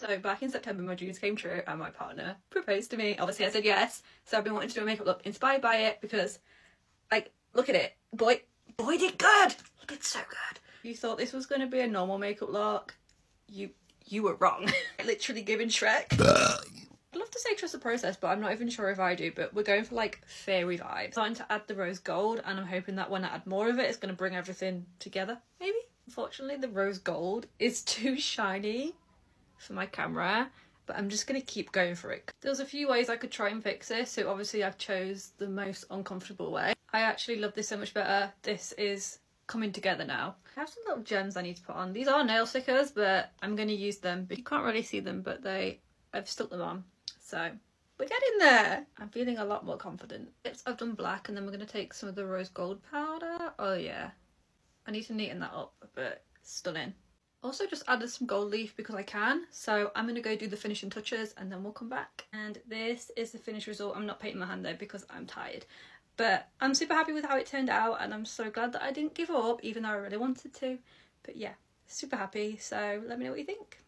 So back in September, my dreams came true and my partner proposed to me. Obviously I said yes. So I've been wanting to do a makeup look inspired by it because, like, look at it. Boy did good. He did so good. You thought this was going to be a normal makeup look. You were wrong. Literally giving Shrek. I'd love to say trust the process, but I'm not even sure if I do. But we're going for like fairy vibes. I'm starting to add the rose gold, and I'm hoping that when I add more of it, it's going to bring everything together, maybe? Unfortunately, the rose gold is too shiny for my camera, but I'm just going to keep going for it. There's a few ways I could try and fix this, so obviously I've chose the most uncomfortable way. I actually love this so much better. This is coming together now. I have some little gems I need to put on. These are nail stickers, but I'm going to use them. But you can't really see them, but I've stuck them on. So we're getting there. I'm feeling a lot more confident. I've done black, and then we're going to take some of the rose gold powder. Oh yeah, I need to neaten that up, but stunning. Also just added some gold leaf because I can. So I'm going to go do the finishing touches and then we'll come back. And this is the finished result. I'm not painting my hand though because I'm tired. But I'm super happy with how it turned out, and I'm so glad that I didn't give up even though I really wanted to. But yeah, super happy. So let me know what you think.